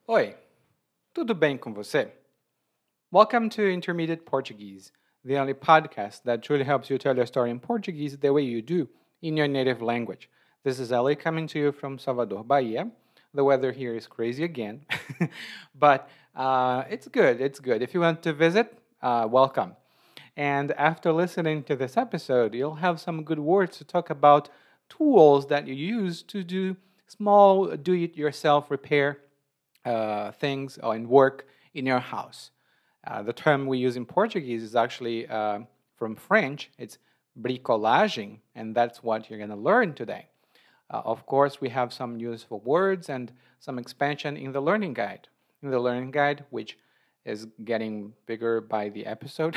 Oi, tudo bem com você? Welcome to Intermediate Portuguese, the only podcast that truly helps you tell your story in Portuguese the way you do in your native language. This is Ali coming to you from Salvador, Bahia. The weather here is crazy again, but it's good. It's good. If you want to visit, welcome. And after listening to this episode, you'll have some good words to talk about tools that you use to do small do it yourself repair things and work in your house. The term we use in Portuguese is actually from French. It's bricolagem, and that's what you're going to learn today. Of course, we have some useful words and some expansion in the learning guide. In the learning guide, which is getting bigger by the episode.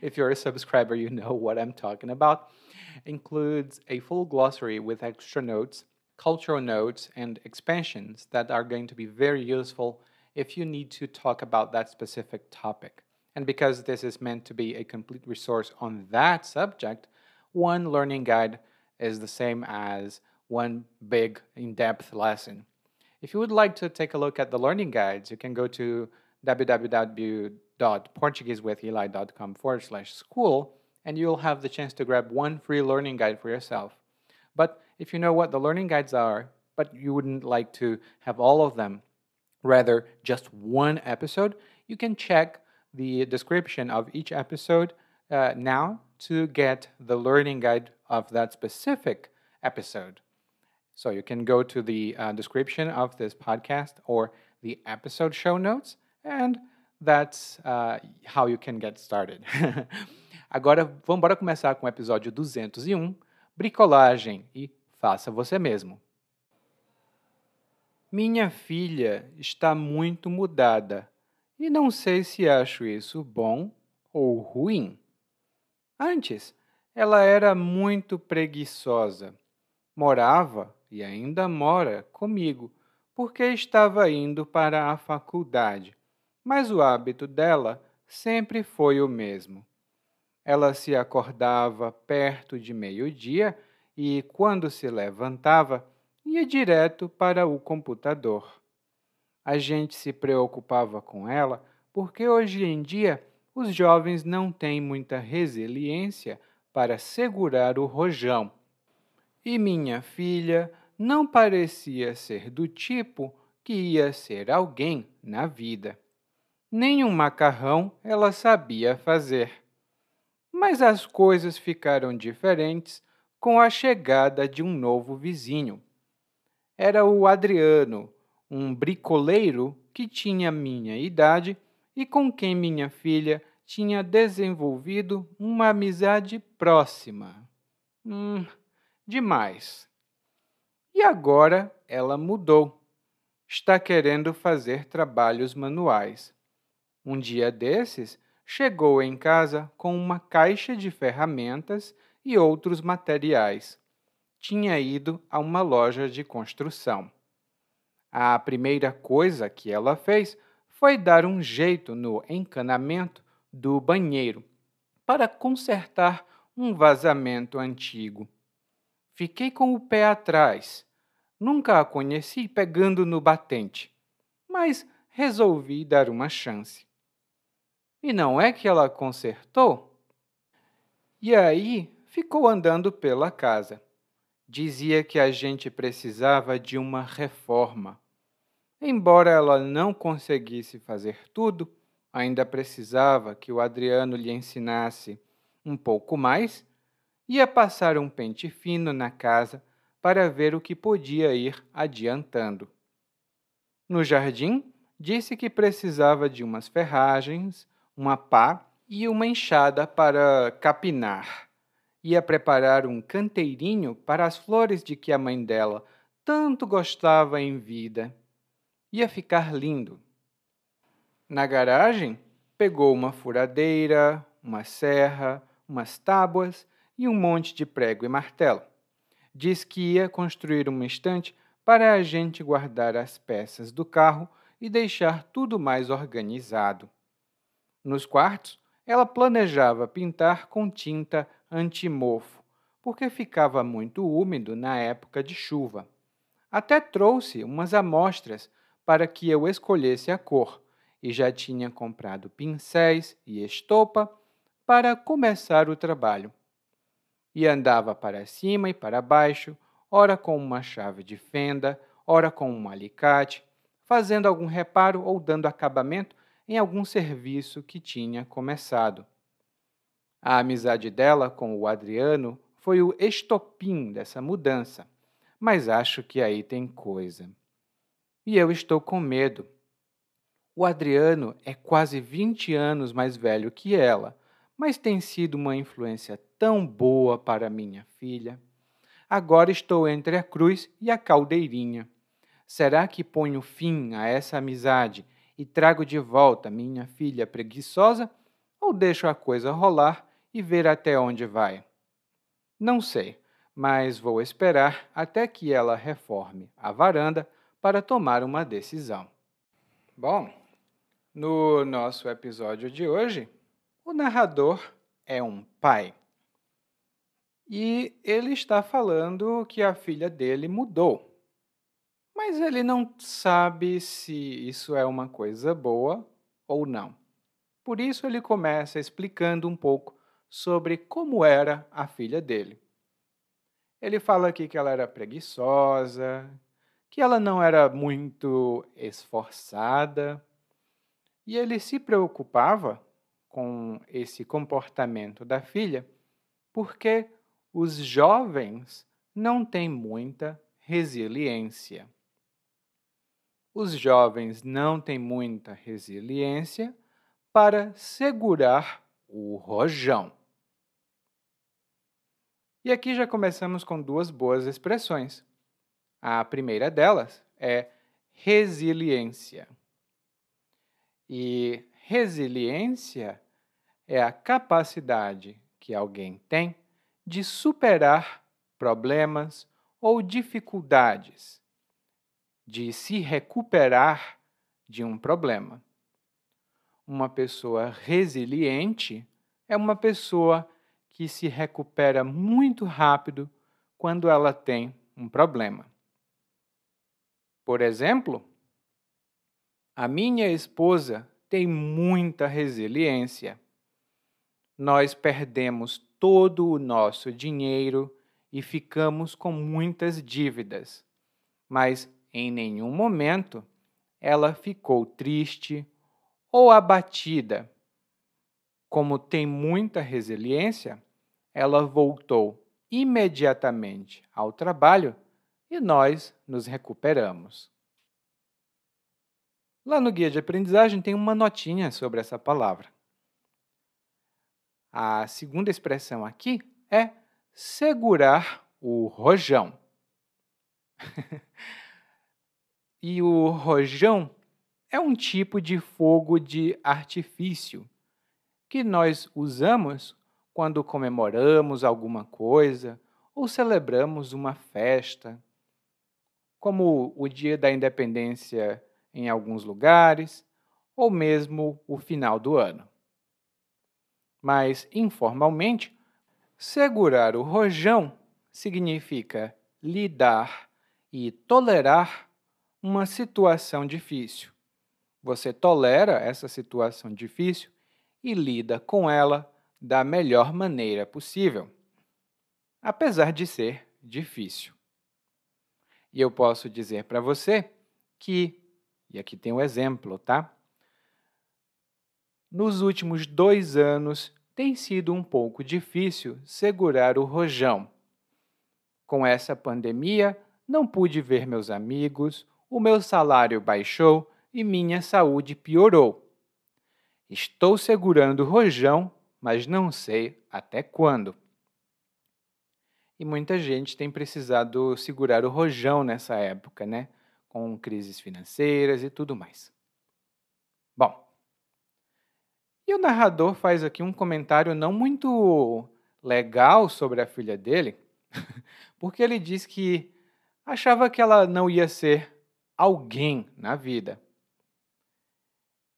If you're a subscriber, you know what I'm talking about. Includes a full glossary with extra notes, cultural notes, and expansions that are going to be very useful if you need to talk about that specific topic. And because this is meant to be a complete resource on that subject, one learning guide is the same as one big in-depth lesson. If you would like to take a look at the learning guides, you can go to www.portuguesewitheli.com/school and you'll have the chance to grab one free learning guide for yourself. But if you know what the learning guides are, but you wouldn't like to have all of them, rather just one episode, you can check the description of each episode now to get the learning guide of that specific episode. So you can go to the description of this podcast or the episode show notes, and that's how you can get started. Agora, vamos embora começar com o episódio 201, bricolagem e faça você mesmo. Minha filha está muito mudada e não sei se acho isso bom ou ruim. Antes, ela era muito preguiçosa. Morava e ainda mora comigo, porque estava indo para a faculdade, mas o hábito dela sempre foi o mesmo. Ela se acordava perto de meio-dia e, quando se levantava, ia direto para o computador. A gente se preocupava com ela porque hoje em dia os jovens não têm muita resiliência para segurar o rojão. E minha filha não parecia ser do tipo que ia ser alguém na vida. Nem um macarrão ela sabia fazer. Mas as coisas ficaram diferentes com a chegada de um novo vizinho. Era o Adriano, um bricoleiro que tinha minha idade e com quem minha filha tinha desenvolvido uma amizade próxima. Demais. E agora ela mudou. Está querendo fazer trabalhos manuais. Um dia desses, chegou em casa com uma caixa de ferramentas e outros materiais. Tinha ido a uma loja de construção. A primeira coisa que ela fez foi dar um jeito no encanamento do banheiro para consertar um vazamento antigo. Fiquei com o pé atrás. Nunca a conheci pegando no batente, mas resolvi dar uma chance. E não é que ela consertou? E aí ficou andando pela casa. Dizia que a gente precisava de uma reforma. Embora ela não conseguisse fazer tudo, ainda precisava que o Adriano lhe ensinasse um pouco mais. Ia passar um pente fino na casa para ver o que podia ir adiantando. No jardim, disse que precisava de umas ferragens, uma pá e uma enxada para capinar. Ia preparar um canteirinho para as flores de que a mãe dela tanto gostava em vida. Ia ficar lindo. Na garagem, pegou uma furadeira, uma serra, umas tábuas e um monte de prego e martelo. Diz que ia construir uma estante para a gente guardar as peças do carro e deixar tudo mais organizado. Nos quartos, ela planejava pintar com tinta antimofo, porque ficava muito úmido na época de chuva. Até trouxe umas amostras para que eu escolhesse a cor e já tinha comprado pincéis e estopa para começar o trabalho. E andava para cima e para baixo, ora com uma chave de fenda, ora com um alicate, fazendo algum reparo ou dando acabamento em algum serviço que tinha começado. A amizade dela com o Adriano foi o estopim dessa mudança, mas acho que aí tem coisa. E eu estou com medo. O Adriano é quase 20 anos mais velho que ela, mas tem sido uma influência tão boa para minha filha. Agora estou entre a cruz e a caldeirinha. Será que ponho fim a essa amizade e trago de volta minha filha preguiçosa? Ou deixo a coisa rolar e ver até onde vai? Não sei, mas vou esperar até que ela reforme a varanda para tomar uma decisão. Bom, no nosso episódio de hoje, o narrador é um pai. E ele está falando que a filha dele mudou. Mas ele não sabe se isso é uma coisa boa ou não. Por isso, ele começa explicando um pouco sobre como era a filha dele. Ele fala aqui que ela era preguiçosa, que ela não era muito esforçada, e ele se preocupava com esse comportamento da filha porque os jovens não têm muita resiliência. Os jovens não têm muita resiliência para segurar o rojão. E aqui já começamos com duas boas expressões. A primeira delas é resiliência. E resiliência é a capacidade que alguém tem de superar problemas ou dificuldades, de se recuperar de um problema. Uma pessoa resiliente é uma pessoa que se recupera muito rápido quando ela tem um problema. Por exemplo, a minha esposa tem muita resiliência. Nós perdemos todo o nosso dinheiro e ficamos com muitas dívidas, mas em nenhum momento ela ficou triste ou abatida. Como tem muita resiliência, ela voltou imediatamente ao trabalho e nós nos recuperamos. Lá no guia de aprendizagem tem uma notinha sobre essa palavra. A segunda expressão aqui é segurar o rojão. E o rojão é um tipo de fogo de artifício que nós usamos quando comemoramos alguma coisa ou celebramos uma festa, como o Dia da Independência em alguns lugares, ou mesmo o final do ano. Mas, informalmente, segurar o rojão significa lidar e tolerar uma situação difícil. Você tolera essa situação difícil e lida com ela da melhor maneira possível, apesar de ser difícil. E eu posso dizer para você que, e aqui tem um exemplo, tá? Nos últimos 2 anos tem sido um pouco difícil segurar o rojão. Com essa pandemia, não pude ver meus amigos, o meu salário baixou e minha saúde piorou. Estou segurando o rojão, mas não sei até quando. E muita gente tem precisado segurar o rojão nessa época, né? Com crises financeiras e tudo mais. Bom, e o narrador faz aqui um comentário não muito legal sobre a filha dele, porque ele diz que achava que ela não ia ser alguém na vida.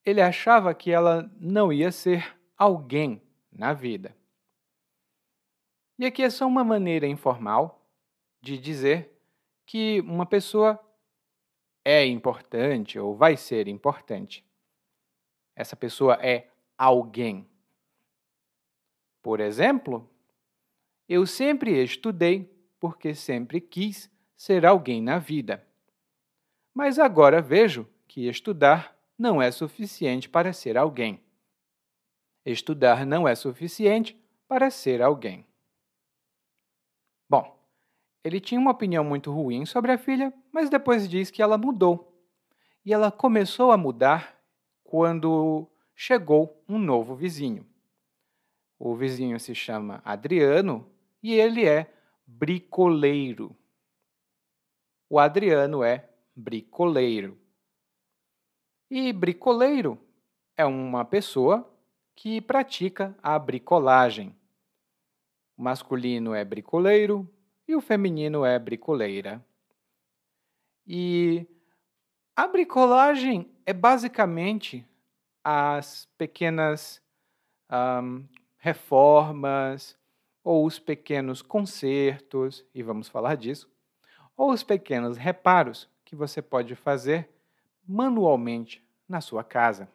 Ele achava que ela não ia ser alguém na vida. E aqui é só uma maneira informal de dizer que uma pessoa é importante ou vai ser importante. Essa pessoa é alguém. Por exemplo, eu sempre estudei porque sempre quis ser alguém na vida. Mas agora vejo que estudar não é suficiente para ser alguém. Estudar não é suficiente para ser alguém. Bom, ele tinha uma opinião muito ruim sobre a filha, mas depois diz que ela mudou. E ela começou a mudar quando chegou um novo vizinho. O vizinho se chama Adriano e ele é bricoleiro. O Adriano é bricoleiro. E bricoleiro é uma pessoa que pratica a bricolagem. O masculino é bricoleiro e o feminino é bricoleira. E a bricolagem é basicamente as pequenas reformas ou os pequenos consertos, e vamos falar disso, ou os pequenos reparos que você pode fazer manualmente na sua casa.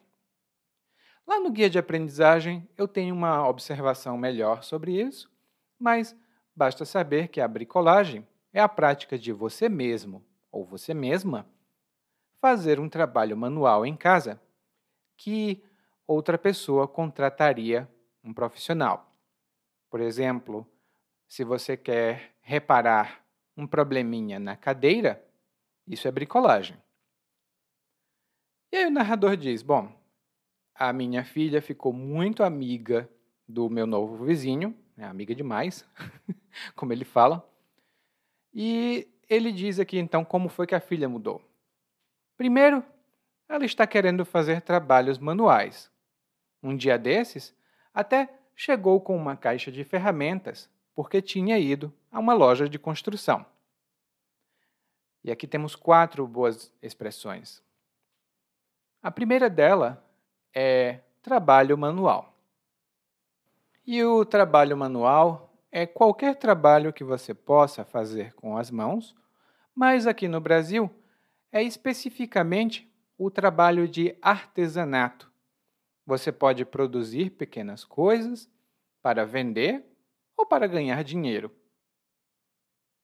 Lá no guia de aprendizagem eu tenho uma observação melhor sobre isso, mas basta saber que a bricolagem é a prática de você mesmo ou você mesma fazer um trabalho manual em casa que outra pessoa contrataria um profissional. Por exemplo, se você quer reparar um probleminha na cadeira, isso é bricolagem. E aí o narrador diz, bom, a minha filha ficou muito amiga do meu novo vizinho, amiga demais, como ele fala, e ele diz aqui então como foi que a filha mudou. Primeiro, ela está querendo fazer trabalhos manuais. Um dia desses, até chegou com uma caixa de ferramentas, porque tinha ido a uma loja de construção. E aqui temos 4 boas expressões. A primeira dela é trabalho manual. E o trabalho manual é qualquer trabalho que você possa fazer com as mãos, mas aqui no Brasil é especificamente o trabalho de artesanato. Você pode produzir pequenas coisas para vender ou para ganhar dinheiro.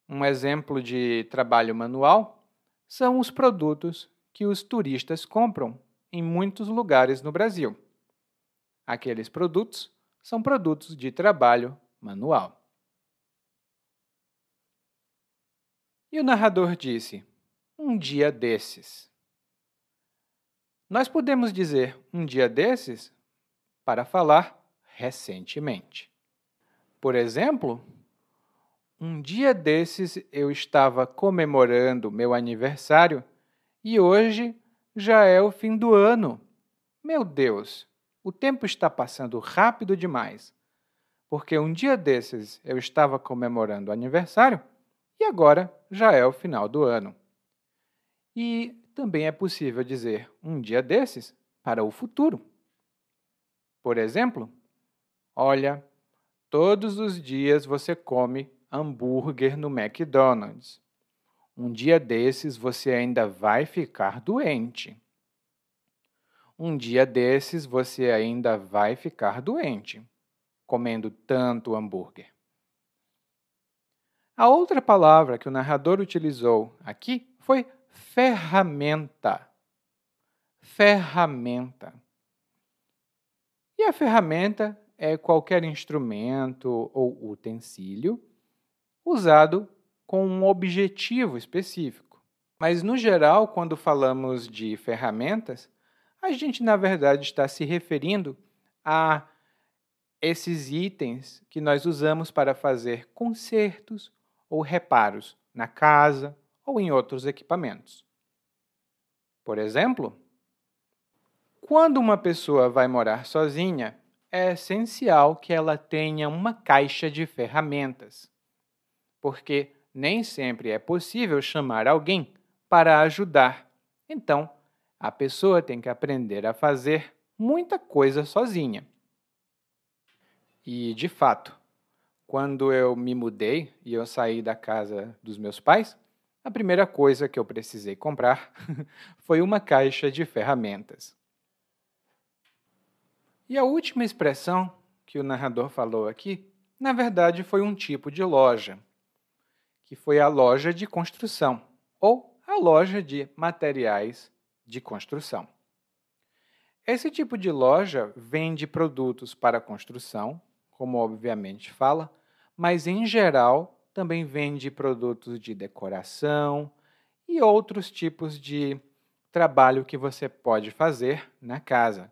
Um exemplo de trabalho manual são os produtos que os turistas compram em muitos lugares no Brasil. Aqueles produtos são produtos de trabalho manual. E o narrador disse, um dia desses. Nós podemos dizer um dia desses para falar recentemente. Por exemplo, um dia desses eu estava comemorando meu aniversário e hoje já é o fim do ano. Meu Deus, o tempo está passando rápido demais, porque um dia desses eu estava comemorando o aniversário e agora já é o final do ano. E também é possível dizer um dia desses para o futuro. Por exemplo, olha, todos os dias você come hambúrguer no McDonald's. Um dia desses você ainda vai ficar doente. Um dia desses você ainda vai ficar doente, comendo tanto hambúrguer. A outra palavra que o narrador utilizou aqui foi ferramenta. Ferramenta. E a ferramenta é qualquer instrumento ou utensílio usado com um objetivo específico. Mas, no geral, quando falamos de ferramentas, a gente, na verdade, está se referindo a esses itens que nós usamos para fazer consertos ou reparos na casa ou em outros equipamentos. Por exemplo, quando uma pessoa vai morar sozinha, é essencial que ela tenha uma caixa de ferramentas, porque nem sempre é possível chamar alguém para ajudar. Então, a pessoa tem que aprender a fazer muita coisa sozinha. E, de fato, quando eu me mudei e eu saí da casa dos meus pais, a primeira coisa que eu precisei comprar foi uma caixa de ferramentas. E a última expressão que o narrador falou aqui, na verdade, foi um tipo de loja, que foi a loja de construção, ou a loja de materiais de construção. Esse tipo de loja vende produtos para construção, como obviamente fala, mas em geral também vende produtos de decoração e outros tipos de trabalho que você pode fazer na casa.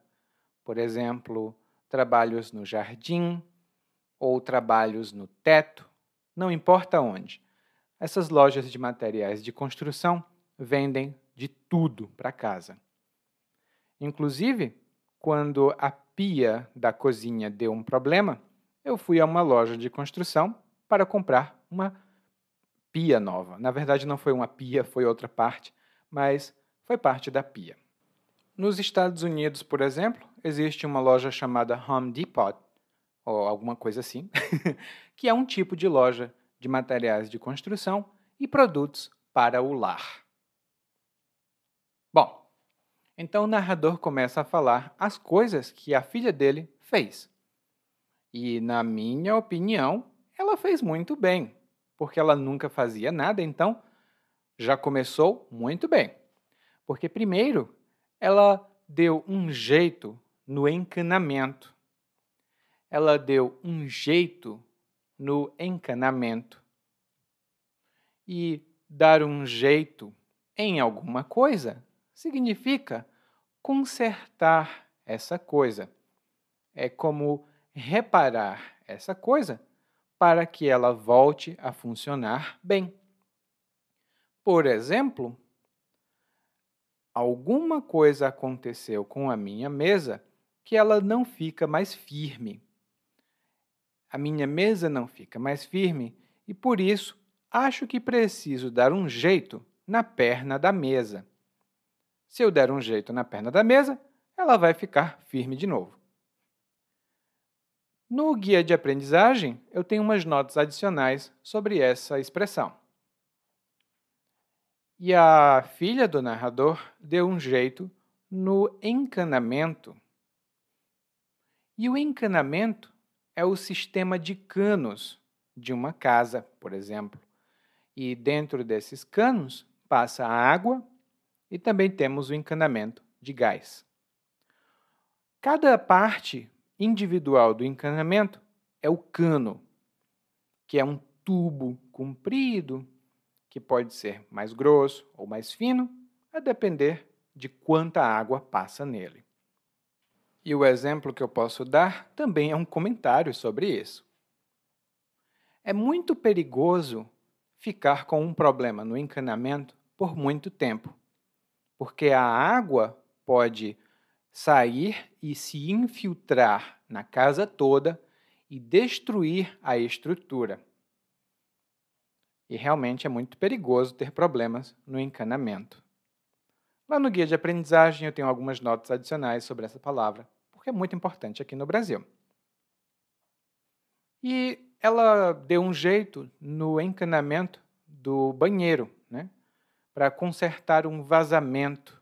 Por exemplo, trabalhos no jardim ou trabalhos no teto, não importa onde. Essas lojas de materiais de construção vendem de tudo para casa. Inclusive, quando a pia da cozinha deu um problema, eu fui a uma loja de construção para comprar uma pia nova. Na verdade, não foi uma pia, foi outra parte, mas foi parte da pia. Nos Estados Unidos, por exemplo, existe uma loja chamada Home Depot, ou alguma coisa assim, que é um tipo de loja de materiais de construção e produtos para o lar. Bom, então o narrador começa a falar as coisas que a filha dele fez. E, na minha opinião, ela fez muito bem, porque ela nunca fazia nada, então já começou muito bem. Porque, primeiro, ela deu um jeito no encanamento. Ela deu um jeito no encanamento. E dar um jeito em alguma coisa significa consertar essa coisa. É como reparar essa coisa para que ela volte a funcionar bem. Por exemplo, alguma coisa aconteceu com a minha mesa que ela não fica mais firme. A minha mesa não fica mais firme e, por isso, acho que preciso dar um jeito na perna da mesa. Se eu der um jeito na perna da mesa, ela vai ficar firme de novo. No guia de aprendizagem, eu tenho umas notas adicionais sobre essa expressão. E a filha do narrador deu um jeito no encanamento. E o encanamento é o sistema de canos de uma casa, por exemplo. E dentro desses canos passa a água e também temos o encanamento de gás. Cada parte individual do encanamento é o cano, que é um tubo comprido, que pode ser mais grosso ou mais fino, a depender de quanta água passa nele. E o exemplo que eu posso dar também é um comentário sobre isso. É muito perigoso ficar com um problema no encanamento por muito tempo, porque a água pode sair e se infiltrar na casa toda e destruir a estrutura. E realmente é muito perigoso ter problemas no encanamento. Lá no guia de aprendizagem eu tenho algumas notas adicionais sobre essa palavra, porque é muito importante aqui no Brasil. E ela deu um jeito no encanamento do banheiro, né, para consertar um vazamento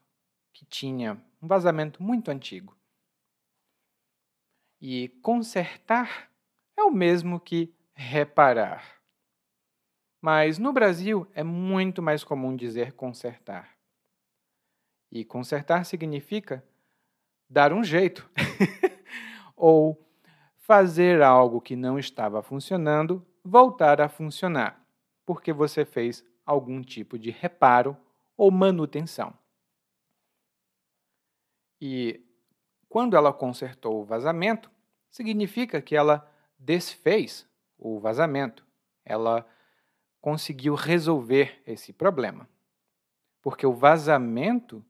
que tinha, um vazamento muito antigo. E consertar é o mesmo que reparar. Mas no Brasil é muito mais comum dizer consertar. E consertar significa dar um jeito ou fazer algo que não estava funcionando voltar a funcionar, porque você fez algum tipo de reparo ou manutenção. E quando ela consertou o vazamento, significa que ela desfez o vazamento. Ela conseguiu resolver esse problema. Porque o vazamento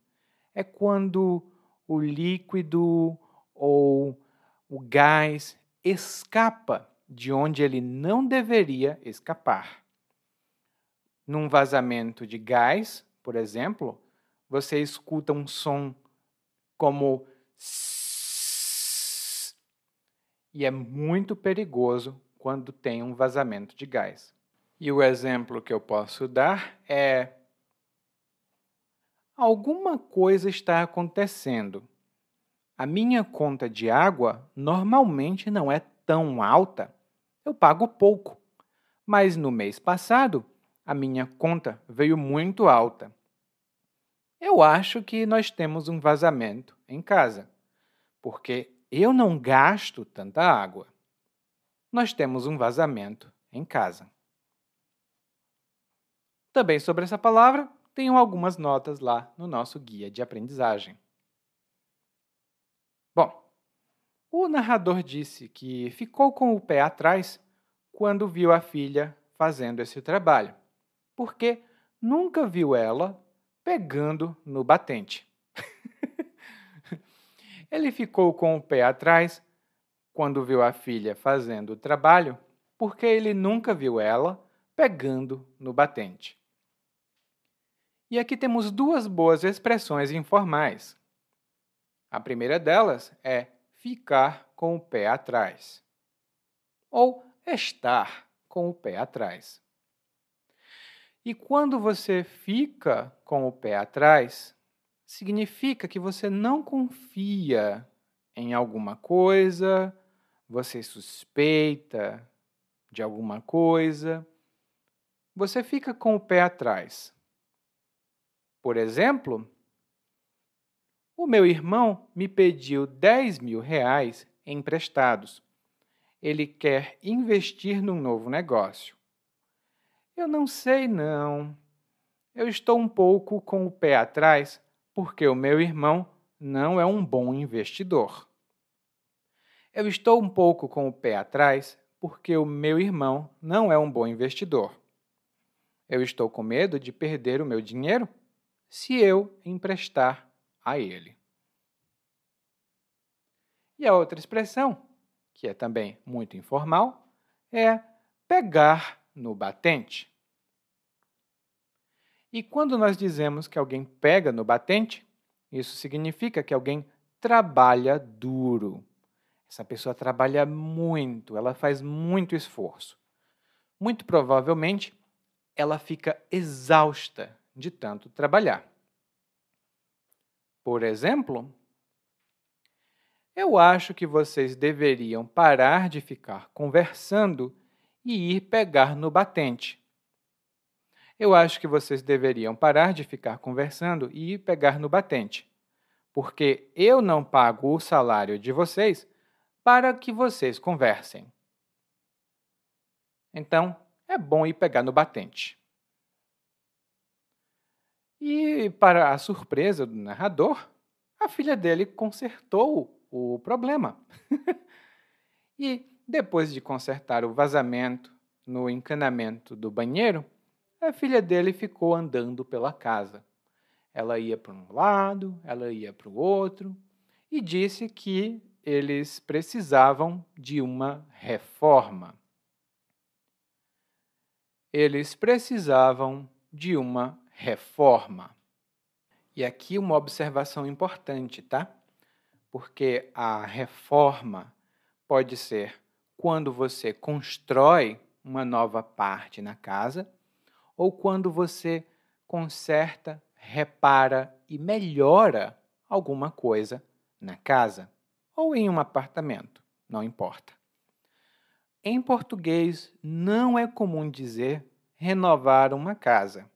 é quando o líquido ou o gás escapa de onde ele não deveria escapar. Num vazamento de gás, por exemplo, você escuta um som como sss, e é muito perigoso quando tem um vazamento de gás. E o exemplo que eu posso dar é: alguma coisa está acontecendo. A minha conta de água normalmente não é tão alta. Eu pago pouco, mas no mês passado a minha conta veio muito alta. Eu acho que nós temos um vazamento em casa, porque eu não gasto tanta água. Nós temos um vazamento em casa. Também sobre essa palavra, tenho algumas notas lá no nosso guia de aprendizagem. Bom, o narrador disse que ficou com o pé atrás quando viu a filha fazendo esse trabalho, porque nunca viu ela pegando no batente. Ele ficou com o pé atrás quando viu a filha fazendo o trabalho, porque ele nunca viu ela pegando no batente. E aqui temos duas boas expressões informais. A primeira delas é ficar com o pé atrás, ou estar com o pé atrás. E quando você fica com o pé atrás, significa que você não confia em alguma coisa, você suspeita de alguma coisa, você fica com o pé atrás. Por exemplo, o meu irmão me pediu 10.000 reais emprestados. Ele quer investir num novo negócio. Eu não sei, não. Eu estou um pouco com o pé atrás porque o meu irmão não é um bom investidor. Eu estou um pouco com o pé atrás porque o meu irmão não é um bom investidor. Eu estou com medo de perder o meu dinheiro se eu emprestar a ele. E a outra expressão, que é também muito informal, é pegar no batente. E quando nós dizemos que alguém pega no batente, isso significa que alguém trabalha duro. Essa pessoa trabalha muito, ela faz muito esforço. Muito provavelmente, ela fica exausta de tanto trabalhar. Por exemplo, eu acho que vocês deveriam parar de ficar conversando e ir pegar no batente. Eu acho que vocês deveriam parar de ficar conversando e ir pegar no batente, porque eu não pago o salário de vocês para que vocês conversem. Então, é bom ir pegar no batente. E, para a surpresa do narrador, a filha dele consertou o problema. E, depois de consertar o vazamento no encanamento do banheiro, a filha dele ficou andando pela casa. Ela ia para um lado, ela ia para o outro, e disse que eles precisavam de uma reforma. Eles precisavam de uma reforma. E aqui uma observação importante, tá? Porque a reforma pode ser quando você constrói uma nova parte na casa ou quando você conserta, repara e melhora alguma coisa na casa ou em um apartamento, não importa. Em português, não é comum dizer renovar uma casa.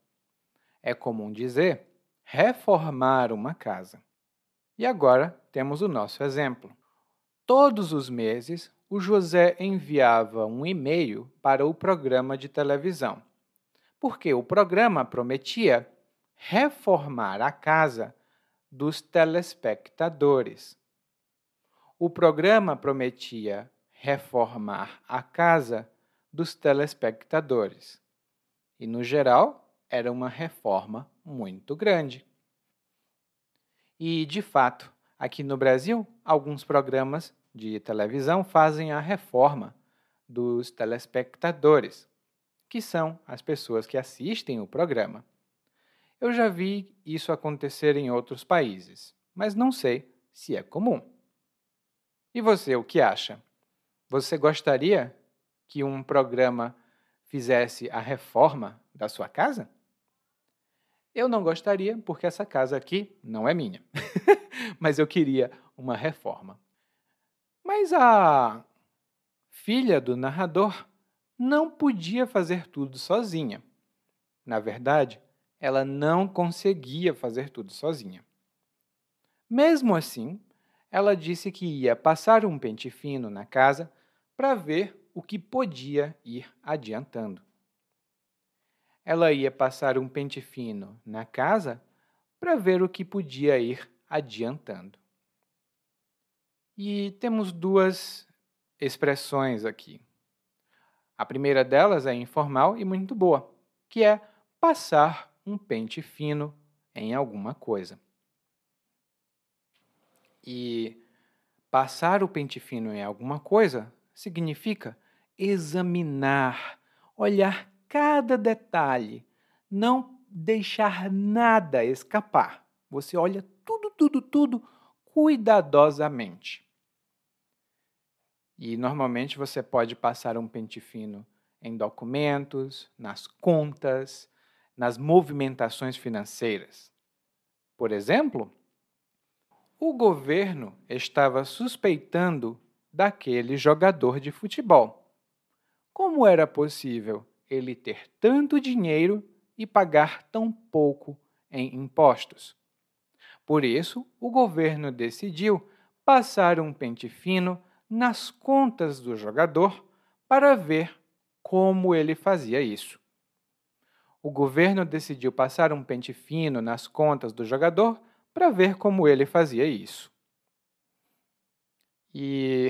É comum dizer reformar uma casa. E agora temos o nosso exemplo. Todos os meses, o José enviava um e-mail para o programa de televisão, porque o programa prometia reformar a casa dos telespectadores. O programa prometia reformar a casa dos telespectadores. E, no geral, era uma reforma muito grande. E, de fato, aqui no Brasil, alguns programas de televisão fazem a reforma dos telespectadores, que são as pessoas que assistem o programa. Eu já vi isso acontecer em outros países, mas não sei se é comum. E você, o que acha? Você gostaria que um programa fizesse a reforma da sua casa? Eu não gostaria, porque essa casa aqui não é minha, mas eu queria uma reforma. Mas a filha do narrador não podia fazer tudo sozinha. Na verdade, ela não conseguia fazer tudo sozinha. Mesmo assim, ela disse que ia passar um pente fino na casa para ver o que podia ir adiantando. Ela ia passar um pente fino na casa para ver o que podia ir adiantando. E temos duas expressões aqui. A primeira delas é informal e muito boa, que é passar um pente fino em alguma coisa. E passar o pente fino em alguma coisa significa examinar, olhar cada detalhe, não deixar nada escapar. Você olha tudo cuidadosamente. E normalmente você pode passar um pente fino em documentos, nas contas, nas movimentações financeiras. Por exemplo, o governo estava suspeitando daquele jogador de futebol. Como era possível ele ter tanto dinheiro e pagar tão pouco em impostos? Por isso, o governo decidiu passar um pente fino nas contas do jogador para ver como ele fazia isso. O governo decidiu passar um pente fino nas contas do jogador para ver como ele fazia isso. E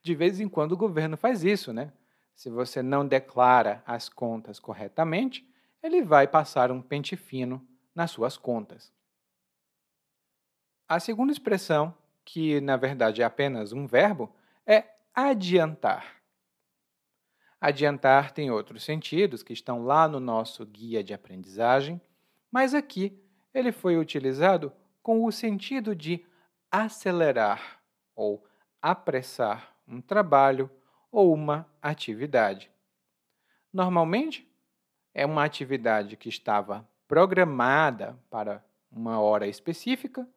de vez em quando o governo faz isso, né? Se você não declara as contas corretamente, ele vai passar um pente fino nas suas contas. A segunda expressão, que na verdade é apenas um verbo, é adiantar. Adiantar tem outros sentidos que estão lá no nosso guia de aprendizagem, mas aqui ele foi utilizado com o sentido de acelerar ou apressar um trabalho ou uma atividade. Normalmente, é uma atividade que estava programada para uma hora específica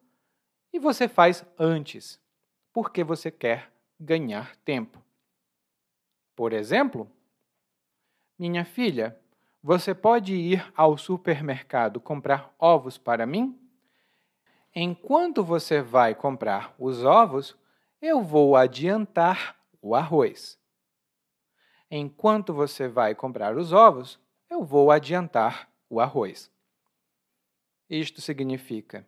e você faz antes, porque você quer ganhar tempo. Por exemplo, minha filha, você pode ir ao supermercado comprar ovos para mim? Enquanto você vai comprar os ovos, eu vou adiantar o arroz. Enquanto você vai comprar os ovos, eu vou adiantar o arroz. Isto significa,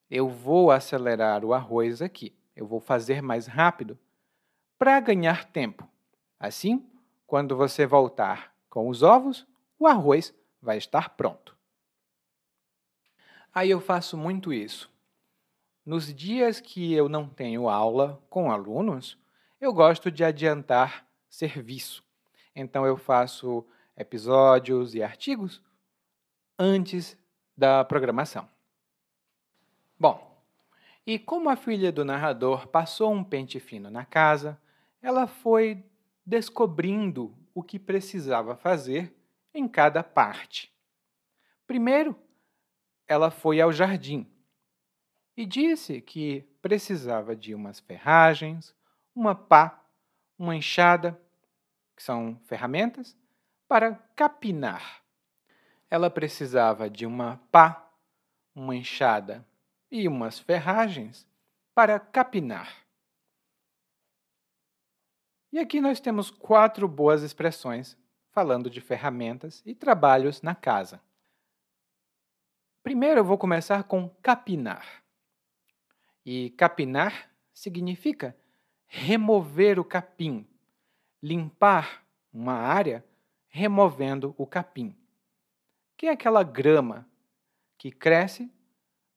eu vou acelerar o arroz aqui. Eu vou fazer mais rápido para ganhar tempo. Assim, quando você voltar com os ovos, o arroz vai estar pronto. Aí eu faço muito isso. Nos dias que eu não tenho aula com alunos, eu gosto de adiantar serviço. Então, eu faço episódios e artigos antes da programação. Bom, e como a filha do narrador passou um pente fino na casa, ela foi descobrindo o que precisava fazer em cada parte. Primeiro, ela foi ao jardim e disse que precisava de umas ferragens, uma pá, uma enxada, que são ferramentas, para capinar. Ela precisava de uma pá, uma enxada e umas ferragens para capinar. E aqui nós temos 4 boas expressões falando de ferramentas e trabalhos na casa. Primeiro eu vou começar com capinar. E capinar significa remover o capim, limpar uma área removendo o capim, que é aquela grama que cresce,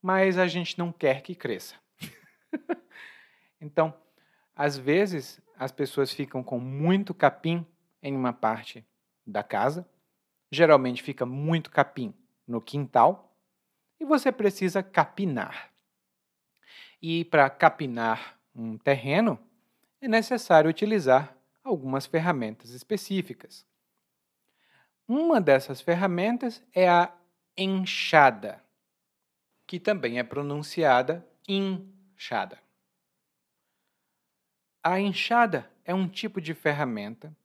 mas a gente não quer que cresça. Então, às vezes, as pessoas ficam com muito capim em uma parte da casa, geralmente fica muito capim no quintal, e você precisa capinar. E para capinar um terreno, é necessário utilizar algumas ferramentas específicas. Uma dessas ferramentas é a enxada, que também é pronunciada inchada. A enxada é um tipo de ferramenta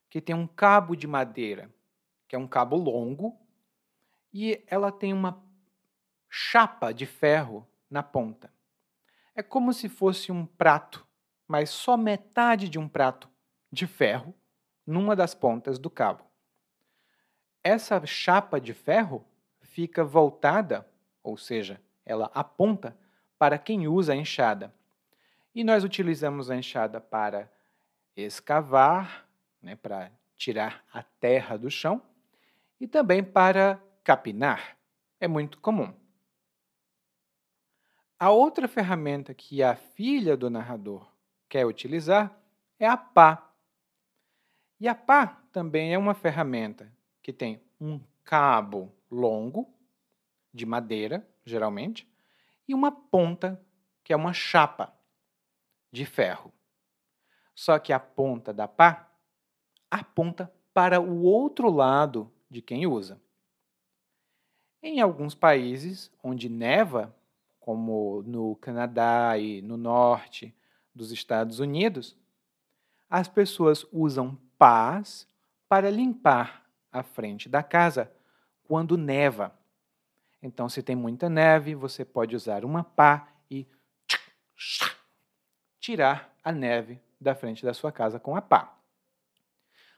que tem um cabo de madeira, que é um cabo longo, e ela tem uma chapa de ferro na ponta. É como se fosse um prato, mas só metade de um prato de ferro numa das pontas do cabo. Essa chapa de ferro fica voltada, ou seja, ela aponta para quem usa a enxada. E nós utilizamos a enxada para escavar, para tirar a terra do chão, e também para capinar. É muito comum. A outra ferramenta que a filha do narrador quer utilizar é a pá. E a pá também é uma ferramenta que tem um cabo longo, de madeira, geralmente, e uma ponta, que é uma chapa de ferro. Só que a ponta da pá aponta para o outro lado de quem usa. Em alguns países onde neva, como no Canadá e no norte dos Estados Unidos, as pessoas usam pás para limpar a frente da casa quando neva. Então, se tem muita neve, você pode usar uma pá e tirar a neve da frente da sua casa com a pá.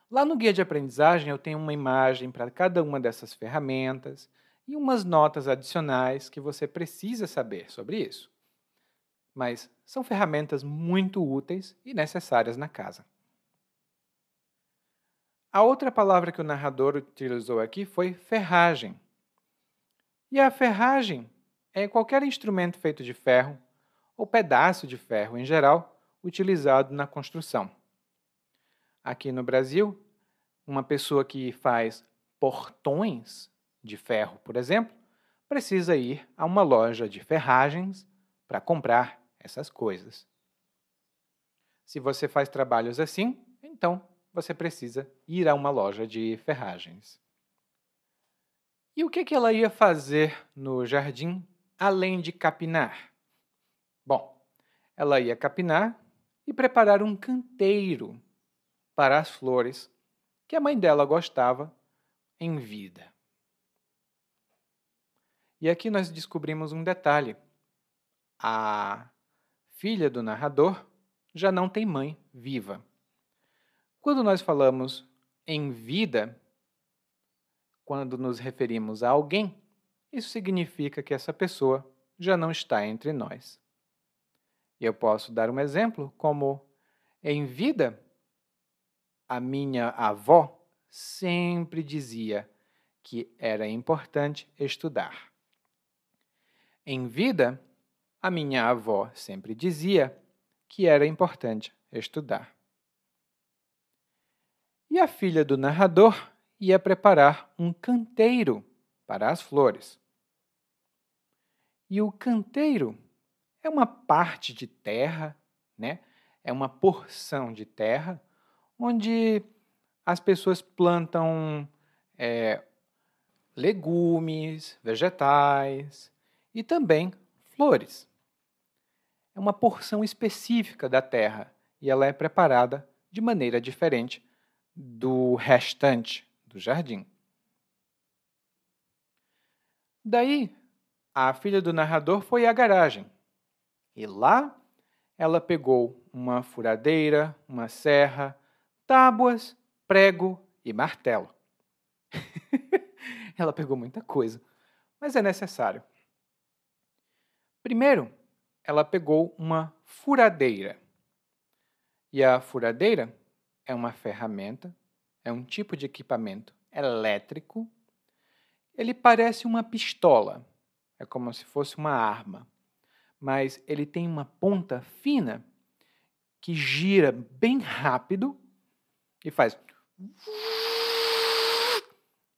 Lá no guia de aprendizagem eu tenho uma imagem para cada uma dessas ferramentas e umas notas adicionais que você precisa saber sobre isso. Mas são ferramentas muito úteis e necessárias na casa. A outra palavra que o narrador utilizou aqui foi ferragem. E a ferragem é qualquer instrumento feito de ferro ou pedaço de ferro em geral utilizado na construção. Aqui no Brasil, uma pessoa que faz portões de ferro, por exemplo, precisa ir a uma loja de ferragens para comprar essas coisas. Se você faz trabalhos assim, então você precisa ir a uma loja de ferragens. E o que ela ia fazer no jardim além de capinar? Bom, ela ia capinar e preparar um canteiro para as flores que a mãe dela gostava em vida. E aqui nós descobrimos um detalhe. A filha do narrador já não tem mãe viva. Quando nós falamos em vida, quando nos referimos a alguém, isso significa que essa pessoa já não está entre nós. Eu posso dar um exemplo como, em vida, a minha avó sempre dizia que era importante estudar. Em vida, a minha avó sempre dizia que era importante estudar. E a filha do narrador ia preparar um canteiro para as flores. E o canteiro é uma parte de terra, é uma porção de terra onde as pessoas plantam legumes, vegetais e também flores. É uma porção específica da terra e ela é preparada de maneira diferente do restante do jardim. Daí, a filha do narrador foi à garagem e lá ela pegou uma furadeira, uma serra, tábuas, prego e martelo. Ela pegou muita coisa, mas é necessário. Primeiro, ela pegou uma furadeira. E a furadeira é uma ferramenta, é um tipo de equipamento elétrico. Ele parece uma pistola, é como se fosse uma arma, mas ele tem uma ponta fina que gira bem rápido e faz.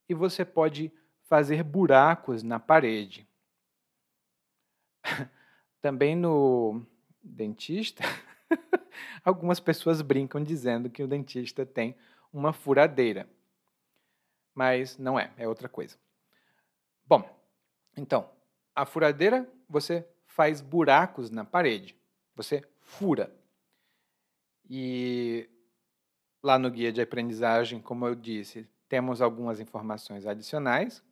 E você pode fazer buracos na parede. Também no dentista, algumas pessoas brincam dizendo que o dentista tem uma furadeira. mas não é, é outra coisa. Bom, então, a furadeira, você faz buracos na parede, você fura. E lá no guia de aprendizagem, como eu disse, temos algumas informações adicionais,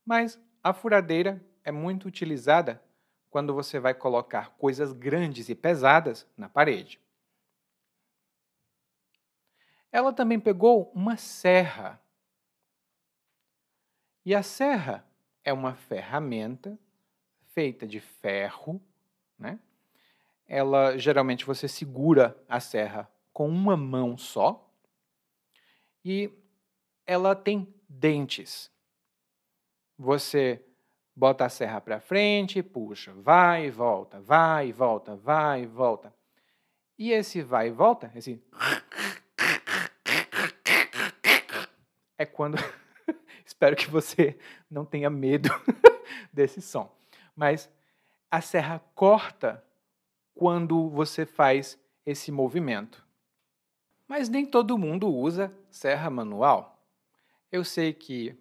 mas a furadeira é muito utilizada quando você vai colocar coisas grandes e pesadas na parede. Ela também pegou uma serra. E a serra é uma ferramenta feita de ferro, né? Ela, geralmente, você segura a serra com uma mão só e ela tem dentes. Você bota a serra para frente, puxa, vai e volta, vai e volta, vai e volta. E esse vai e volta, esse é quando espero que você não tenha medo desse som. Mas a serra corta quando você faz esse movimento. Mas nem todo mundo usa serra manual. Eu sei que,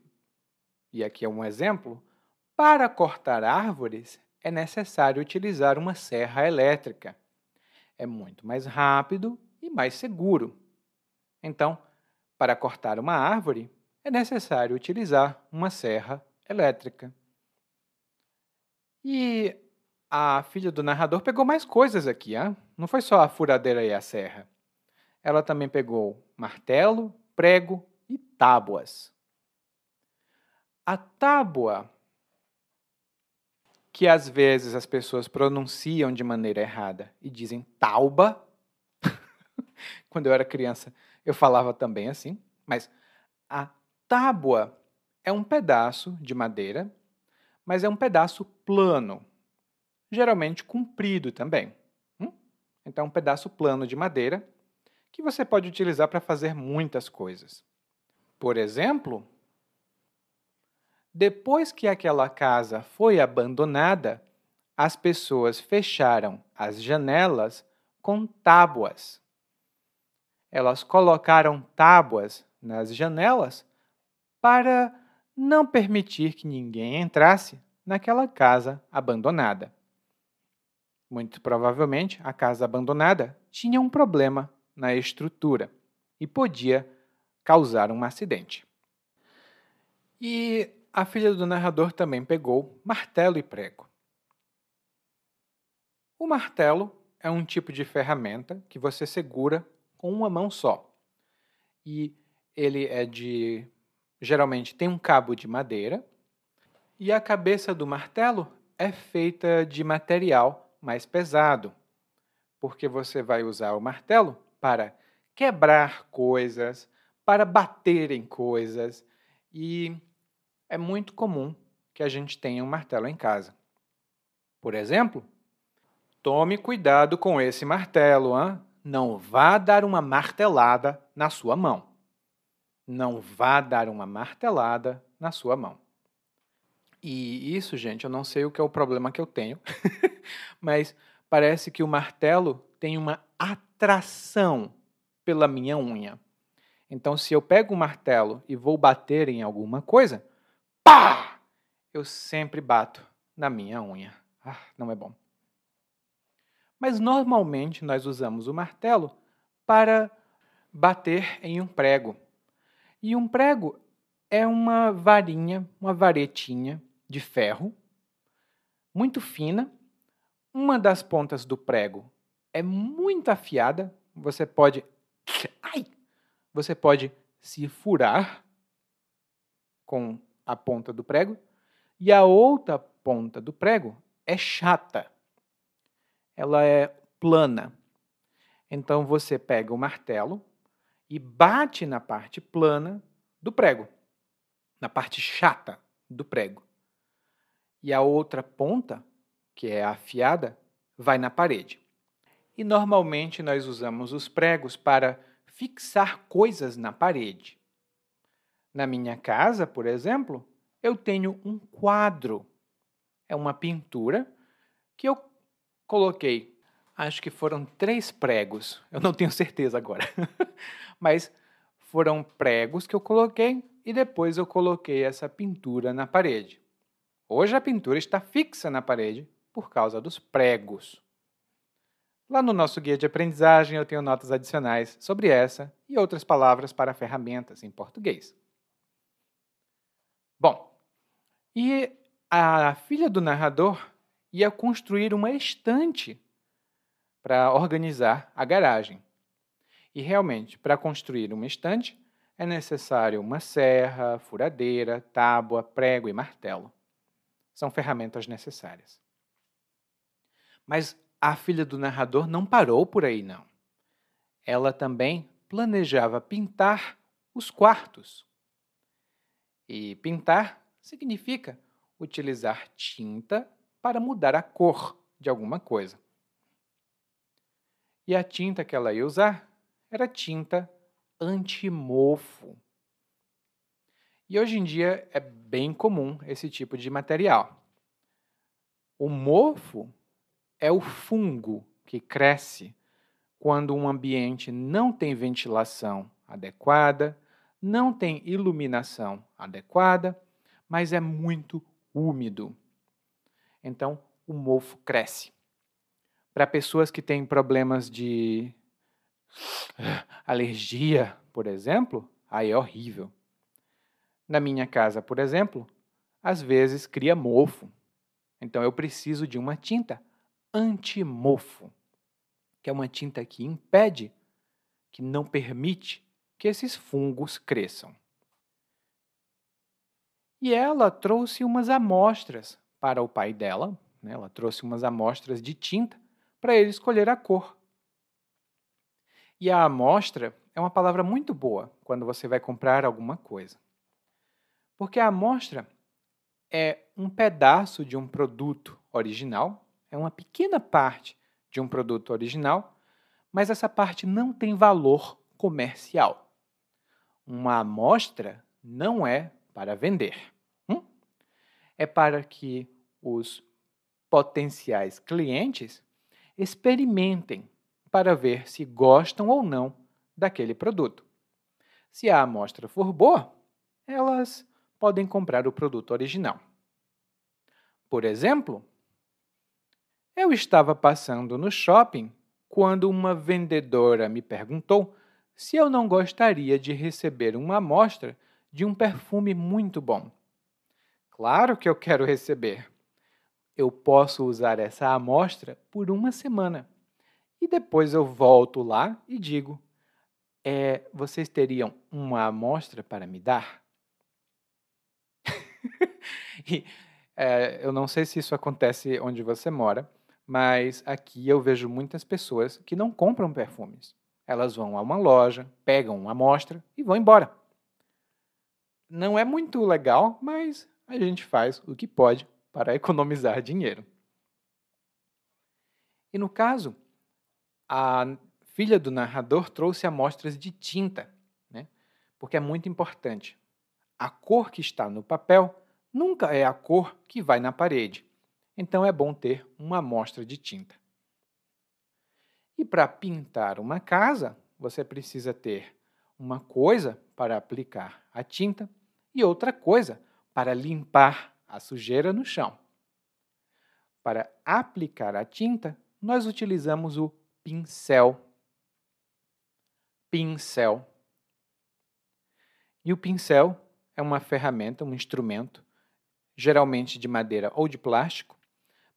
e aqui é um exemplo, para cortar árvores é necessário utilizar uma serra elétrica. É muito mais rápido e mais seguro. Então, para cortar uma árvore, é necessário utilizar uma serra elétrica. E a filha do narrador pegou mais coisas aqui, hein? Não foi só a furadeira e a serra. Ela também pegou martelo, prego e tábuas. A tábua, que às vezes as pessoas pronunciam de maneira errada e dizem tauba. Quando eu era criança, eu falava também assim, mas a tábua é um pedaço de madeira, mas é um pedaço plano, geralmente comprido também. Então, é um pedaço plano de madeira que você pode utilizar para fazer muitas coisas. Por exemplo, depois que aquela casa foi abandonada, as pessoas fecharam as janelas com tábuas. Elas colocaram tábuas nas janelas para não permitir que ninguém entrasse naquela casa abandonada. Muito provavelmente, a casa abandonada tinha um problema na estrutura e podia causar um acidente. E a filha do narrador também pegou martelo e prego. O martelo é um tipo de ferramenta que você segura com uma mão só. E ele geralmente tem um cabo de madeira e a cabeça do martelo é feita de material mais pesado, porque você vai usar o martelo para quebrar coisas, para bater em coisas, e é muito comum que a gente tenha um martelo em casa. Por exemplo, tome cuidado com esse martelo, hein? Não vá dar uma martelada na sua mão. Não vá dar uma martelada na sua mão. E isso, gente, eu não sei o que é o problema que eu tenho, mas parece que o martelo tem uma atração pela minha unha. Então, se eu pego o martelo e vou bater em alguma coisa, pá! Eu sempre bato na minha unha. Não é bom. Mas normalmente nós usamos o martelo para bater em um prego. E um prego é uma varinha, uma varetinha de ferro, muito fina. Uma das pontas do prego é muito afiada. Você pode se furar com a ponta do prego. E a outra ponta do prego é chata. Ela é plana. Então, você pega o martelo e bate na parte plana do prego, na parte chata do prego. E a outra ponta, que é afiada, vai na parede. E normalmente nós usamos os pregos para fixar coisas na parede. Na minha casa, por exemplo, eu tenho um quadro. É uma pintura que eu coloquei, acho que foram 3 pregos, eu não tenho certeza agora, mas foram pregos que eu coloquei e depois eu coloquei essa pintura na parede. Hoje a pintura está fixa na parede por causa dos pregos. Lá no nosso guia de aprendizagem eu tenho notas adicionais sobre essa e outras palavras para ferramentas em português. Bom, e a filha do narrador ia construir uma estante para organizar a garagem. E realmente, para construir uma estante, é necessário uma serra, furadeira, tábua, prego e martelo. São ferramentas necessárias. Mas a filha do narrador não parou por aí, não. Ela também planejava pintar os quartos. E pintar significa utilizar tinta para mudar a cor de alguma coisa. E a tinta que ela ia usar era tinta anti-mofo. E hoje em dia é bem comum esse tipo de material. O mofo é o fungo que cresce quando um ambiente não tem ventilação adequada, não tem iluminação adequada, mas é muito úmido. Então, o mofo cresce. Para pessoas que têm problemas de alergia, por exemplo, aí é horrível. Na minha casa, por exemplo, às vezes cria mofo. Então eu preciso de uma tinta anti-mofo, que é uma tinta que impede, que não permite que esses fungos cresçam. E ela trouxe umas amostras para o pai dela, né? Ela trouxe umas amostras de tinta para ele escolher a cor. E a amostra é uma palavra muito boa quando você vai comprar alguma coisa. Porque a amostra é um pedaço de um produto original, é uma pequena parte de um produto original, mas essa parte não tem valor comercial. Uma amostra não é para vender. É para que os potenciais clientes experimentem para ver se gostam ou não daquele produto. Se a amostra for boa, elas podem comprar o produto original. Por exemplo, eu estava passando no shopping quando uma vendedora me perguntou se eu não gostaria de receber uma amostra de um perfume muito bom. Claro que eu quero receber. Eu posso usar essa amostra por uma semana. E depois eu volto lá e digo, vocês teriam uma amostra para me dar? E, eu não sei se isso acontece onde você mora, mas aqui eu vejo muitas pessoas que não compram perfumes. Elas vão a uma loja, pegam uma amostra e vão embora. Não é muito legal, mas a gente faz o que pode para economizar dinheiro. E no caso, a filha do narrador trouxe amostras de tinta, né? Porque é muito importante. A cor que está no papel nunca é a cor que vai na parede. Então é bom ter uma amostra de tinta. E para pintar uma casa, você precisa ter uma coisa para aplicar a tinta e outra coisa para limpar a sujeira no chão. Para aplicar a tinta, nós utilizamos o pincel. Pincel. E o pincel é uma ferramenta, um instrumento, geralmente de madeira ou de plástico,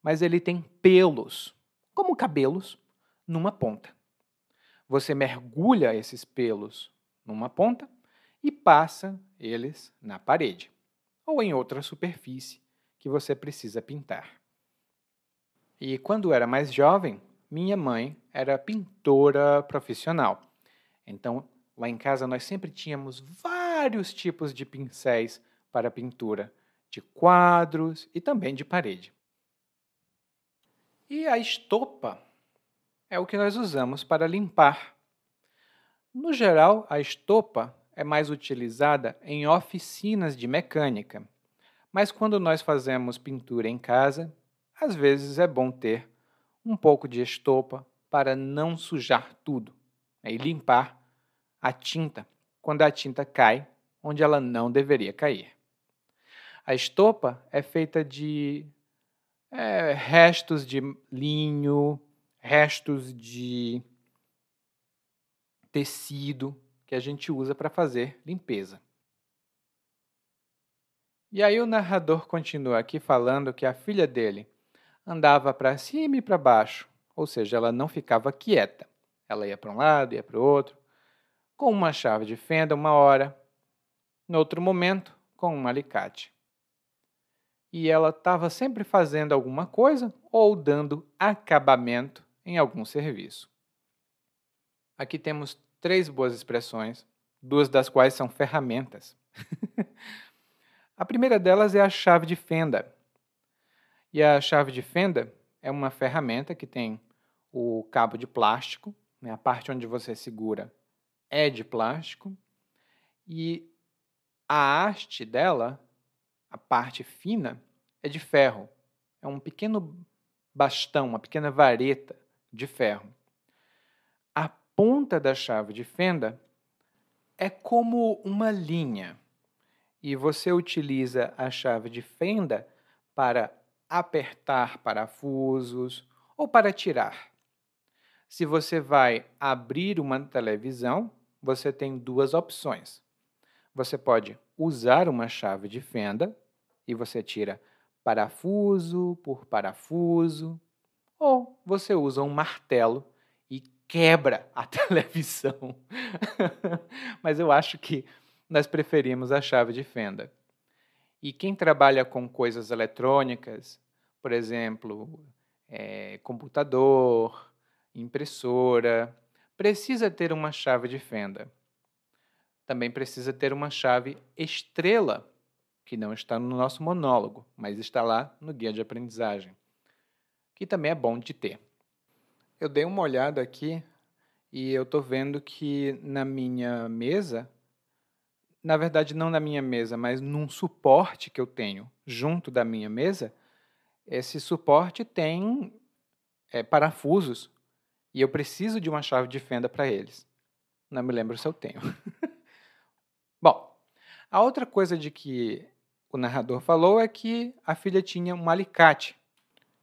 mas ele tem pelos, como cabelos, numa ponta. Você mergulha esses pelos numa ponta e passa eles na parede ou em outra superfície que você precisa pintar. E quando era mais jovem, minha mãe era pintora profissional. Então, lá em casa nós sempre tínhamos vários tipos de pincéis para pintura, de quadros e também de parede. E a estopa é o que nós usamos para limpar. No geral, a estopa é mais utilizada em oficinas de mecânica, mas quando nós fazemos pintura em casa, às vezes é bom ter um pouco de estopa para não sujar tudo, né, e limpar a tinta quando a tinta cai onde ela não deveria cair. A estopa é feita de restos de linho, restos de tecido que a gente usa para fazer limpeza. E aí o narrador continua aqui falando que a filha dele andava para cima e para baixo, ou seja, ela não ficava quieta. Ela ia para um lado, ia para o outro, com uma chave de fenda uma hora, no outro momento, com um alicate. E ela estava sempre fazendo alguma coisa ou dando acabamento em algum serviço. Aqui temos 3 boas expressões, 2 das quais são ferramentas. A primeira delas é a chave de fenda. E a chave de fenda é uma ferramenta que tem o cabo de plástico, né? A parte onde você segura é de plástico, e a haste dela, a parte fina, é de ferro. É um pequeno bastão, uma pequena vareta de ferro. A ponta da chave de fenda é como uma linha, e você utiliza a chave de fenda para apertar parafusos ou para tirar. Se você vai abrir uma televisão, você tem 2 opções. Você pode usar uma chave de fenda e você tira parafuso por parafuso, ou você usa um martelo e quebra a televisão. Mas eu acho que nós preferimos a chave de fenda. E quem trabalha com coisas eletrônicas, por exemplo, computador, impressora, precisa ter uma chave de fenda. Também precisa ter uma chave estrela, que não está no nosso monólogo, mas está lá no guia de aprendizagem, que também é bom de ter. Eu dei uma olhada aqui e eu estou vendo que na minha mesa, na verdade não na minha mesa, mas num suporte que eu tenho junto da minha mesa, esse suporte tem parafusos e eu preciso de uma chave de fenda para eles. Não me lembro se eu tenho. Bom, a outra coisa de que o narrador falou é que a filha tinha um alicate.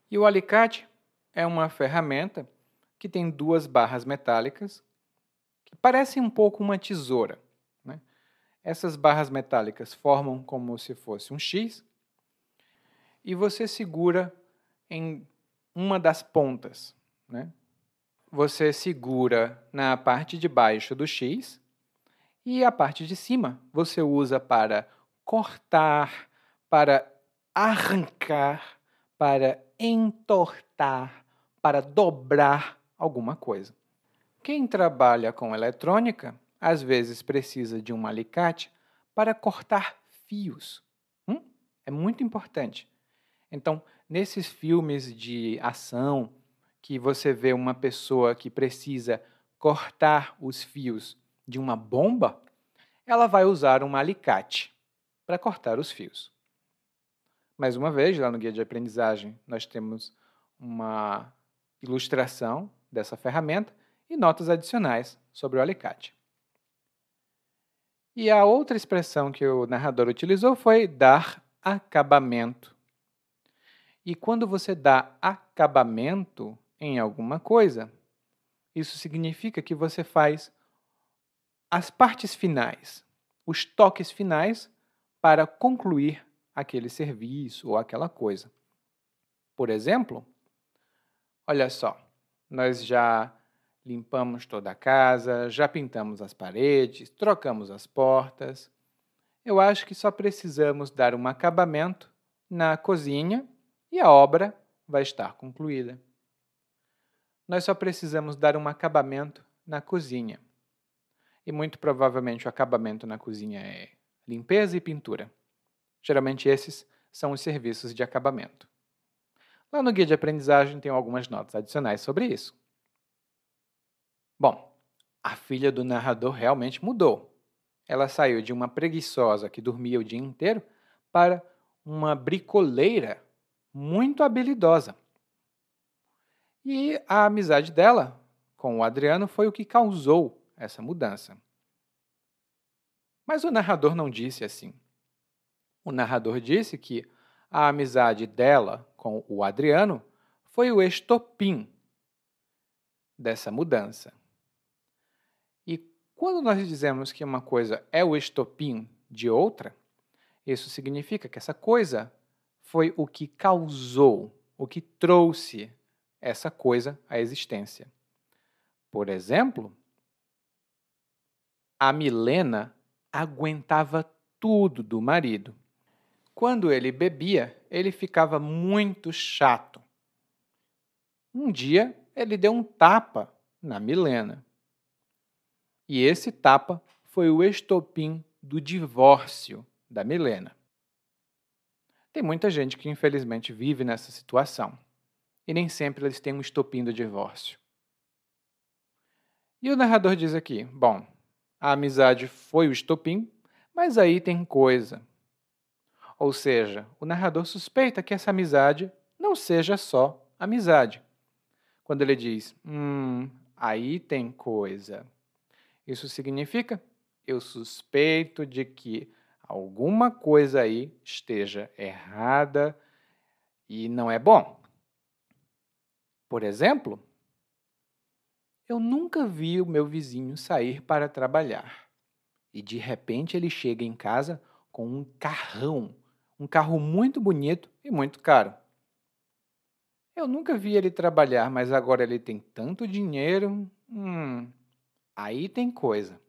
E o alicate é uma ferramenta que tem 2 barras metálicas que parecem um pouco uma tesoura, né? Essas barras metálicas formam como se fosse um X e você segura em uma das pontas, né? Você segura na parte de baixo do X e a parte de cima você usa para cortar, para arrancar, para entortar, para dobrar alguma coisa. Quem trabalha com eletrônica, às vezes precisa de um alicate para cortar fios. É muito importante. Então, nesses filmes de ação, que você vê uma pessoa que precisa cortar os fios de uma bomba, ela vai usar um alicate para cortar os fios. Mais uma vez, lá no guia de aprendizagem, nós temos uma ilustração dessa ferramenta e notas adicionais sobre o alicate. E a outra expressão que o narrador utilizou foi dar acabamento. E quando você dá acabamento em alguma coisa, isso significa que você faz as partes finais, os toques finais para concluir aquele serviço ou aquela coisa. Por exemplo, olha só, nós já limpamos toda a casa, já pintamos as paredes, trocamos as portas. Eu acho que só precisamos dar um acabamento na cozinha e a obra vai estar concluída. Nós só precisamos dar um acabamento na cozinha. E muito provavelmente o acabamento na cozinha é limpeza e pintura. Geralmente esses são os serviços de acabamento. Lá no guia de aprendizagem tem algumas notas adicionais sobre isso. Bom, a filha do narrador realmente mudou. Ela saiu de uma preguiçosa que dormia o dia inteiro para uma bricoleira muito habilidosa. E a amizade dela com o Adriano foi o que causou essa mudança. Mas o narrador não disse assim. O narrador disse que a amizade dela com o Adriano foi o estopim dessa mudança. E quando nós dizemos que uma coisa é o estopim de outra, isso significa que essa coisa foi o que causou, o que trouxe essa coisa à existência. Por exemplo, a Milena aguentava tudo do marido. Quando ele bebia, ele ficava muito chato. Um dia, ele deu um tapa na Milena. E esse tapa foi o estopim do divórcio da Milena. Tem muita gente que, infelizmente, vive nessa situação. E nem sempre eles têm um estopim do divórcio. E o narrador diz aqui, bom, a amizade foi o estopim, mas aí tem coisa. Ou seja, o narrador suspeita que essa amizade não seja só amizade. Quando ele diz, aí tem coisa. Isso significa, eu suspeito de que alguma coisa aí esteja errada e não é bom. Por exemplo, eu nunca vi o meu vizinho sair para trabalhar e de repente ele chega em casa com um carrão, um carro muito bonito e muito caro. Eu nunca vi ele trabalhar, mas agora ele tem tanto dinheiro. Aí tem coisa.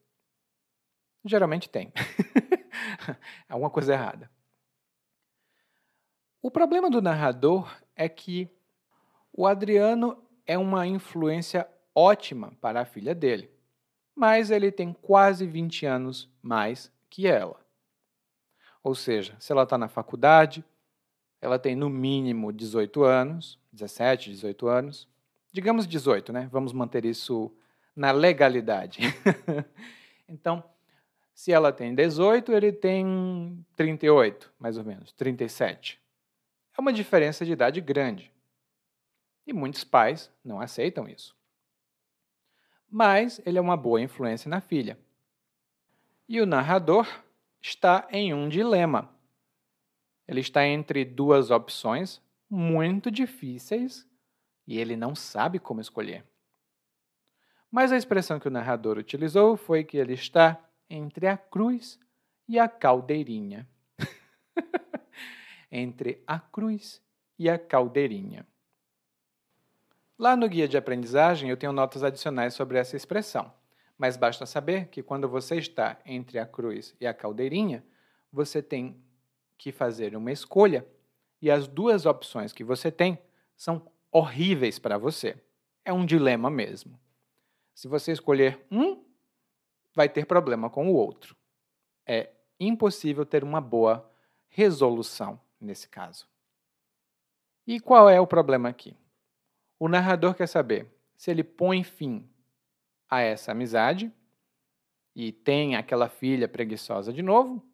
Geralmente tem. Alguma coisa errada. O problema do narrador é que o Adriano é uma influência ótima para a filha dele, mas ele tem quase 20 anos mais que ela. Ou seja, se ela está na faculdade, ela tem no mínimo 18 anos, 17, 18 anos. Digamos 18, né? Vamos manter isso na legalidade. Então, se ela tem 18, ele tem 38, mais ou menos, 37. É uma diferença de idade grande. E muitos pais não aceitam isso. Mas ele é uma boa influência na filha. E o narrador está em um dilema. Ele está entre duas opções muito difíceis e ele não sabe como escolher. Mas a expressão que o narrador utilizou foi que ele está entre a cruz e a caldeirinha. Entre a cruz e a caldeirinha. Lá no guia de aprendizagem eu tenho notas adicionais sobre essa expressão, mas basta saber que quando você está entre a cruz e a caldeirinha, você tem que fazer uma escolha e as duas opções que você tem são horríveis para você. É um dilema mesmo. Se você escolher um, vai ter problema com o outro. É impossível ter uma boa resolução nesse caso. E qual é o problema aqui? O narrador quer saber se ele põe fim a essa amizade e tem aquela filha preguiçosa de novo,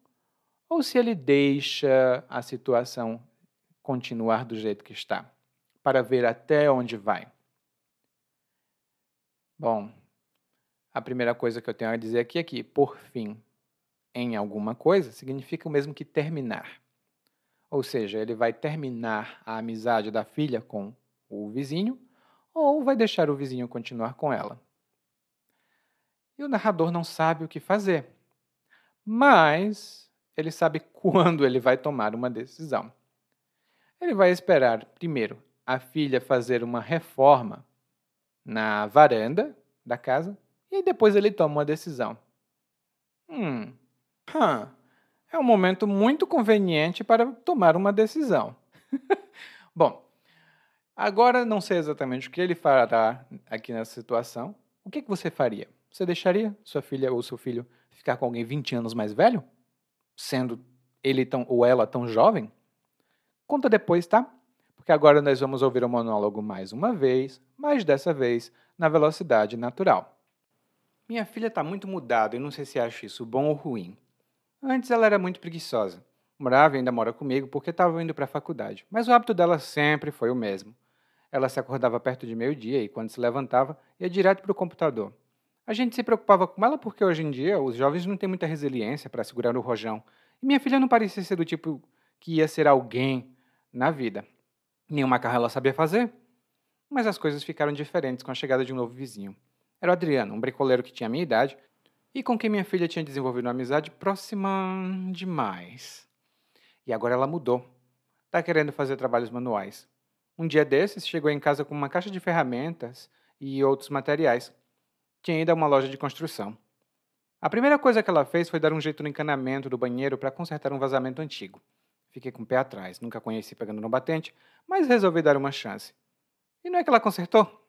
ou se ele deixa a situação continuar do jeito que está, para ver até onde vai. Bom, a primeira coisa que eu tenho a dizer aqui é que por fim em alguma coisa significa o mesmo que terminar. Ou seja, ele vai terminar a amizade da filha com o vizinho ou vai deixar o vizinho continuar com ela. E o narrador não sabe o que fazer, mas ele sabe quando ele vai tomar uma decisão. Ele vai esperar, primeiro, a filha fazer uma reforma na varanda da casa e depois ele toma uma decisão. É um momento muito conveniente para tomar uma decisão. Bom, agora não sei exatamente o que ele fará aqui nessa situação. O que você faria? Você deixaria sua filha ou seu filho ficar com alguém 20 anos mais velho? Sendo ele ou ela tão jovem? Conta depois, tá? Porque agora nós vamos ouvir o monólogo mais uma vez, mas dessa vez na velocidade natural. Minha filha está muito mudada e não sei se acho isso bom ou ruim. Antes ela era muito preguiçosa. Morava e ainda mora comigo porque estava indo para a faculdade, mas o hábito dela sempre foi o mesmo. Ela se acordava perto de meio-dia e, quando se levantava, ia direto para o computador. A gente se preocupava com ela porque hoje em dia os jovens não têm muita resiliência para segurar o rojão. E minha filha não parecia ser do tipo que ia ser alguém na vida. Nenhum macarrão ela sabia fazer, mas as coisas ficaram diferentes com a chegada de um novo vizinho. Era o Adriano, um bricoleiro que tinha a minha idade e com quem minha filha tinha desenvolvido uma amizade próxima demais. E agora ela mudou. Tá querendo fazer trabalhos manuais. Um dia desses, chegou em casa com uma caixa de ferramentas e outros materiais. Tinha ido a uma loja de construção. A primeira coisa que ela fez foi dar um jeito no encanamento do banheiro para consertar um vazamento antigo. Fiquei com o pé atrás, nunca conheci pegando no batente, mas resolvi dar uma chance. E não é que ela consertou?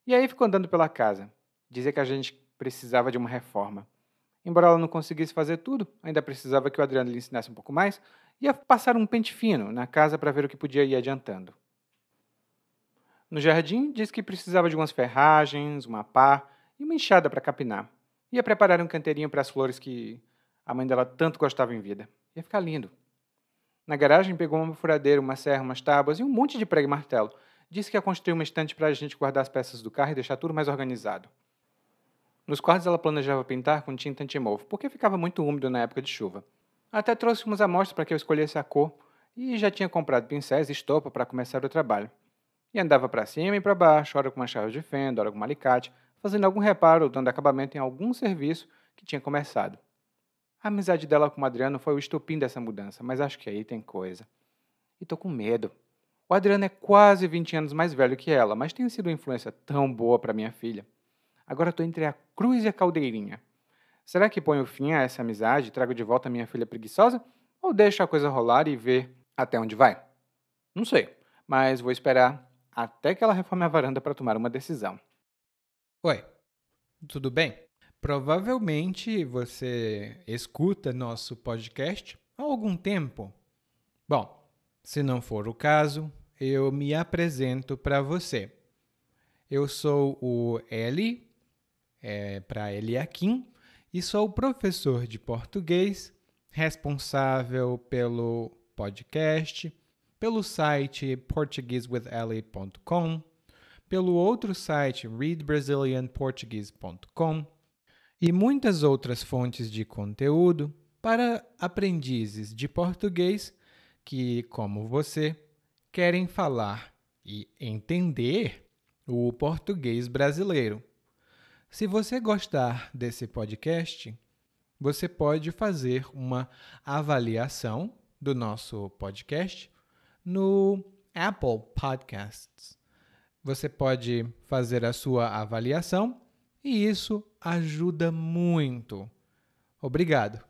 E aí ficou andando pela casa. Dizia que a gente precisava de uma reforma. Embora ela não conseguisse fazer tudo, ainda precisava que o Adriano lhe ensinasse um pouco mais, ia passar um pente fino na casa para ver o que podia ir adiantando. No jardim, disse que precisava de umas ferragens, uma pá e uma enxada para capinar. Ia preparar um canteirinho para as flores que a mãe dela tanto gostava em vida. Ia ficar lindo. Na garagem, pegou uma furadeira, uma serra, umas tábuas e um monte de prego e martelo. Disse que ia construir uma estante para a gente guardar as peças do carro e deixar tudo mais organizado. Nos quartos, ela planejava pintar com tinta antimofo, porque ficava muito úmido na época de chuva. Até trouxe umas amostras para que eu escolhesse a cor e já tinha comprado pincéis e estopa para começar o trabalho. E andava para cima e para baixo, ora com uma chave de fenda, ora com um alicate, fazendo algum reparo ou dando acabamento em algum serviço que tinha começado. A amizade dela com o Adriano foi o estopim dessa mudança, mas acho que aí tem coisa. E tô com medo. O Adriano é quase 20 anos mais velho que ela, mas tem sido uma influência tão boa para minha filha. Agora tô entre a cruz e a caldeirinha. Será que ponho fim a essa amizade e trago de volta a minha filha preguiçosa? Ou deixo a coisa rolar e ver até onde vai? Não sei, mas vou esperar até que ela reforme a varanda para tomar uma decisão. Oi, tudo bem? Provavelmente você escuta nosso podcast há algum tempo. Bom, se não for o caso, eu me apresento para você. Eu sou o Eli, para Eliakim, e sou professor de português, responsável pelo podcast, pelo site portuguesewitheli.com, pelo outro site readbrazilianportuguese.com e muitas outras fontes de conteúdo para aprendizes de português que, como você, querem falar e entender o português brasileiro. Se você gostar desse podcast, você pode fazer uma avaliação do nosso podcast no Apple Podcasts. Você pode fazer a sua avaliação e isso ajuda muito. Obrigado.